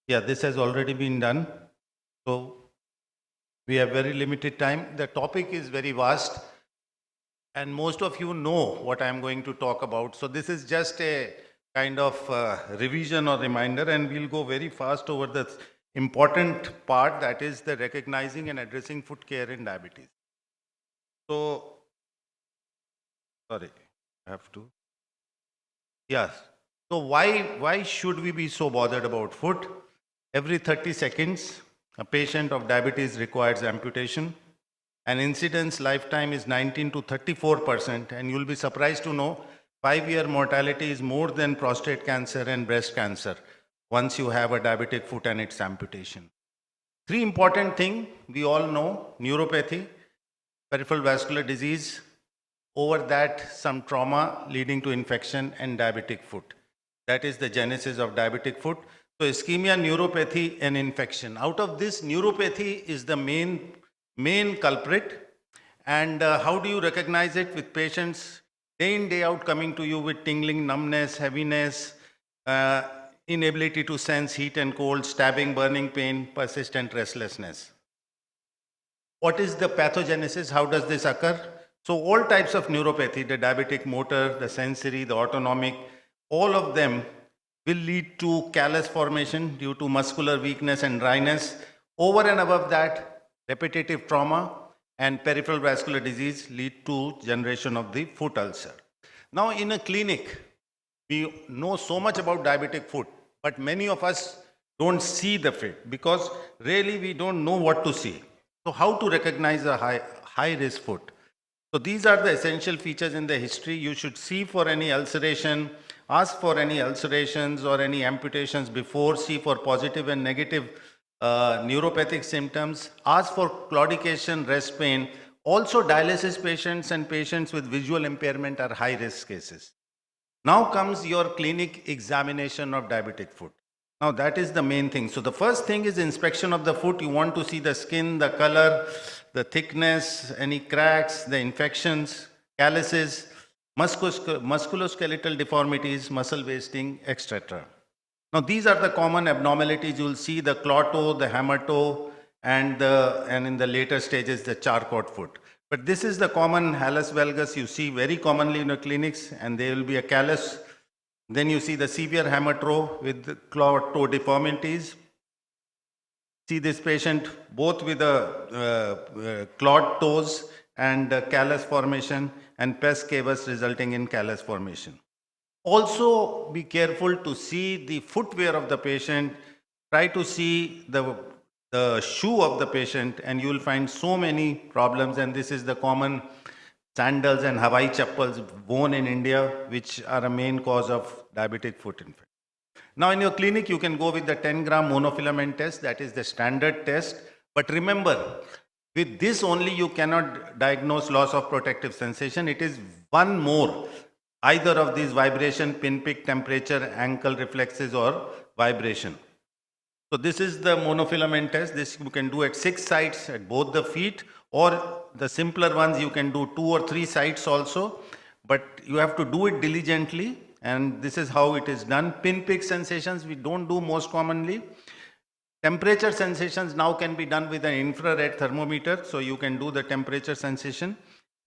Yeah, this has already been done. So we have very limited time. The topic is very vast, and most of you know what I'm going to talk about. So this is just a kind of revision or reminder, and we'll go very fast over the important part, that is the recognizing and addressing foot care in diabetes. So, sorry, I have to. Yes. So why should we be so bothered about foot? Every 30 seconds, a patient of diabetes requires amputation. An incidence lifetime is 19 to 34%, and you'll be surprised to know 5-year mortality is more than prostate cancer and breast cancer once you have a diabetic foot and its amputation. Three important things we all know: neuropathy, peripheral vascular disease, over that some trauma leading to infection, and diabetic foot. That is the genesis of diabetic foot. So ischemia, neuropathy, and infection. Out of this, neuropathy is the main culprit. And how do you recognize it? With patients day in, day out coming to you with tingling, numbness, heaviness, uh, inability to sense heat and cold, stabbing, burning pain, persistent restlessness. What is the pathogenesis? How does this occur? So all types of neuropathy, the diabetic motor, the sensory, the autonomic, all of them will lead to callus formation due to muscular weakness and dryness. Over and above that, repetitive trauma and peripheral vascular disease lead to generation of the foot ulcer. Now in a clinic, we know so much about diabetic foot, but many of us don't see the fit because really we don't know what to see. So how to recognize a high risk foot? So these are the essential features in the history. You should see for any ulceration, ask for any ulcerations or any amputations before, see for positive and negative neuropathic symptoms, ask for claudication, rest pain. Also dialysis patients and patients with visual impairment are high risk cases. Now comes your clinic examination of diabetic foot. Now that is the main thing. So the first thing is inspection of the foot. You want to see the skin, the color, the thickness, any cracks, the infections, calluses, musculoskeletal deformities, muscle wasting, etc. Now these are the common abnormalities. You will see the claw toe, the hammer toe, and in the later stages the charcot foot. But this is the common hallus valgus you see very commonly in the clinics, and there will be a callus. Then you see the severe hammer toe with claw toe deformities. See this patient both with clawed toes and callus formation and pes cavus resulting in callus formation. Also be careful to see the footwear of the patient. Try to see the shoe of the patient, and you will find so many problems, and this is the common sandals and Hawaii chappals worn in India, which are a main cause of diabetic foot infection. Now in your clinic, you can go with the 10-gram monofilament test. That is the standard test. But remember, with this only you cannot diagnose loss of protective sensation. It is one more, either of these: vibration, pinprick, temperature, ankle reflexes, or vibration. So this is the monofilament test. This you can do at 6 sites at both the feet, or the simpler ones you can do 2 or 3 sites also, but you have to do it diligently, and this is how it is done. Pinprick sensations we don't do most commonly. Temperature sensations now can be done with an infrared thermometer, so you can do the temperature sensation.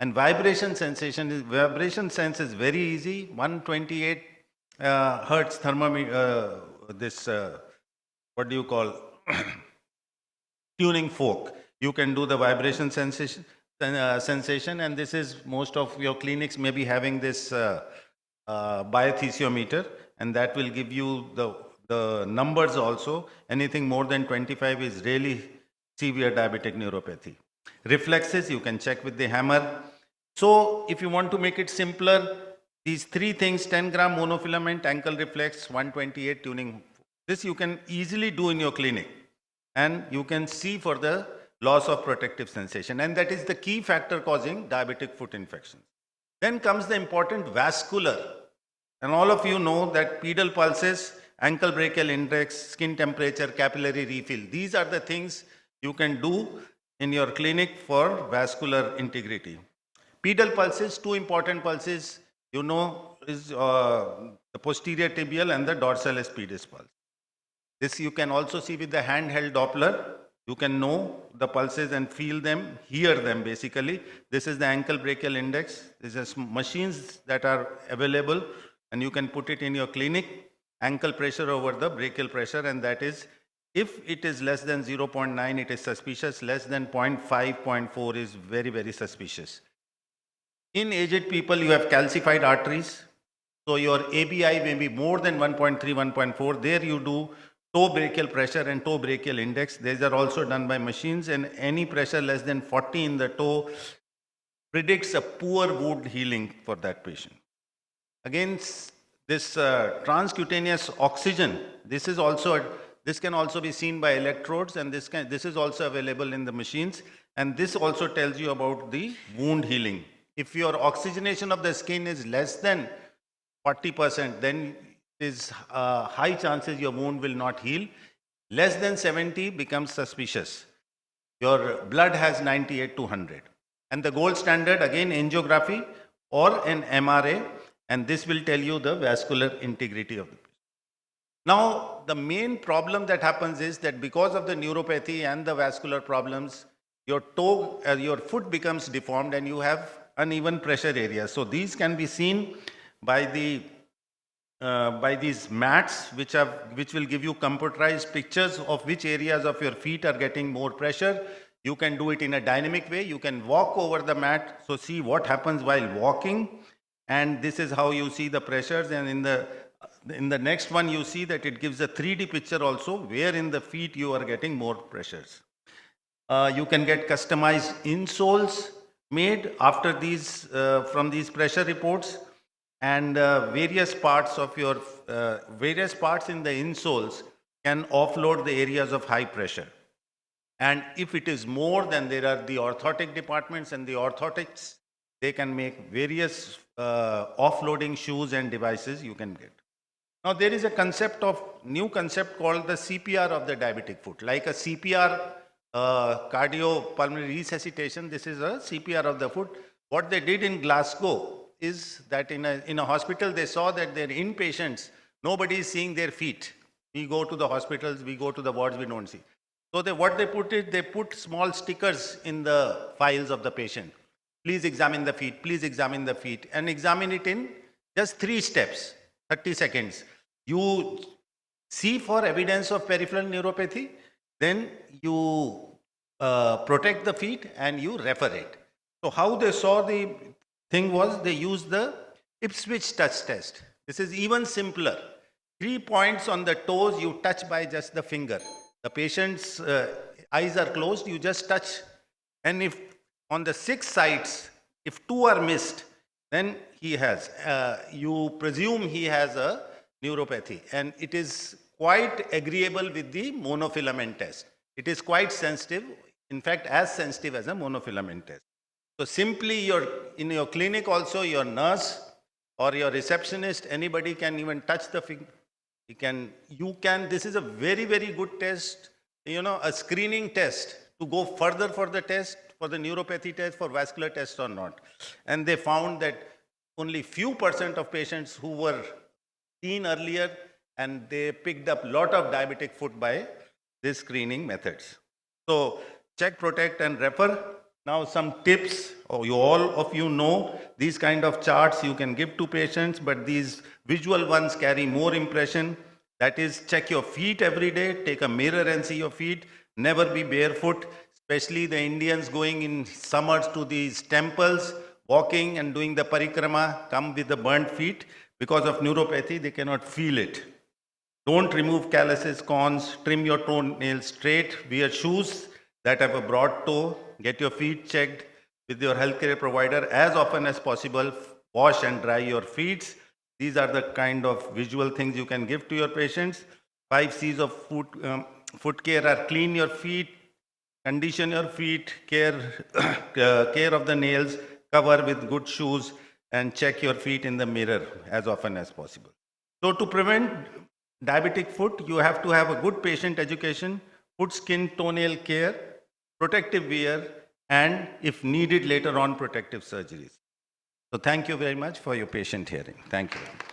And vibration sense is very easy. 128 hertz thermometer, what do you call tuning fork. You can do the vibration sensation, and this is most of your clinics may be having this biothesiometer, and that will give you the numbers also. Anything more than 25 is really severe diabetic neuropathy. Reflexes you can check with the hammer. So if you want to make it simpler, these three things: 10-gram monofilament, ankle reflex, 128 tuning. This you can easily do in your clinic, and you can see for the loss of protective sensation, and that is the key factor causing diabetic foot infections. Then comes the important vascular, and all of you know that pedal pulses, ankle brachial index, skin temperature, capillary refill. These are the things you can do in your clinic for vascular integrity. Pedal pulses, two important pulses, you know, is the posterior tibial and the dorsalis pedis pulse. This you can also see with the handheld Doppler. You can know the pulses and feel them, hear them basically. This is the ankle brachial index. These are machines that are available and you can put it in your clinic. Ankle pressure over the brachial pressure, and that is, if it is less than 0.9, it is suspicious. Less than 0.5, 0.4 is very, very suspicious. In aged people, you have calcified arteries. So your ABI may be more than 1.3, 1.4. There you do toe brachial pressure and toe brachial index. These are also done by machines, and any pressure less than 40 in the toe predicts a poor wound healing for that patient. Again, this transcutaneous oxygen, this can also be seen by electrodes, and this is also available in the machines, and this also tells you about the wound healing. If your oxygenation of the skin is less than 40%, then is high chances your wound will not heal. Less than 70 becomes suspicious. Your blood has 98 to 100. And the gold standard, again, angiography or an MRA, and this will tell you the vascular integrity of the patient. Now, the main problem that happens is that because of the neuropathy and the vascular problems, your your foot becomes deformed and you have uneven pressure areas. So these can be seen by these mats, which will give you computerized pictures of which areas of your feet are getting more pressure. You can do it in a dynamic way. You can walk over the mat, so see what happens while walking, and this is how you see the pressures. And in the next one, you see that it gives a 3D picture also, where in the feet you are getting more pressures. You can get customized insoles made after these from these pressure reports, and various parts in the insoles can offload the areas of high pressure. And if it is more, then there are the orthotic departments, and the orthotics, they can make various offloading shoes and devices you can get. Now there is a new concept called the CPR of the diabetic foot. Like a CPR, cardiopulmonary resuscitation, this is a CPR of the foot. What they did in Glasgow is that in a hospital, they saw that their inpatients, nobody is seeing their feet. We go to the hospitals, we go to the wards, we don't see. So what they put small stickers in the files of the patient. Please examine the feet, please examine the feet, and examine it in just 3 steps, 30 seconds. You see for evidence of peripheral neuropathy, then you protect the feet and you refer it. So how they saw the thing was, they used the Ipswich touch test. This is even simpler. 3 points on the toes you touch by just the finger. The patient's eyes are closed, you just touch. And if on the 6 sides, if 2 are missed, then you presume he has a neuropathy. And it is quite agreeable with the monofilament test. It is quite sensitive, in fact, as sensitive as a monofilament test. So simply in your clinic also, your nurse or your receptionist, anybody can even touch the finger. This is a very, very good test, a screening test to go further for the test, for the neuropathy test, for vascular test or not. And they found that only few % of patients who were seen earlier, and they picked up a lot of diabetic foot by these screening methods. So check, protect, and refer. Now some tips. All of you know these kind of charts you can give to patients, but these visual ones carry more impression. That is, check your feet every day. Take a mirror and see your feet. Never be barefoot, especially the Indians going in summers to these temples, walking and doing the parikrama, come with the burnt feet. Because of neuropathy, they cannot feel it. Don't remove calluses, corns, trim your toenails straight, wear shoes that have a broad toe, get your feet checked with your healthcare provider as often as possible, wash and dry your feet. These are the kind of visual things you can give to your patients. 5 C's of foot care are: clean your feet, condition your feet, care of the nails, cover with good shoes, and check your feet in the mirror as often as possible. So to prevent diabetic foot, you have to have a good patient education, foot, skin, toenail care, protective wear, and if needed later on, protective surgeries. So thank you very much for your patient hearing. Thank you.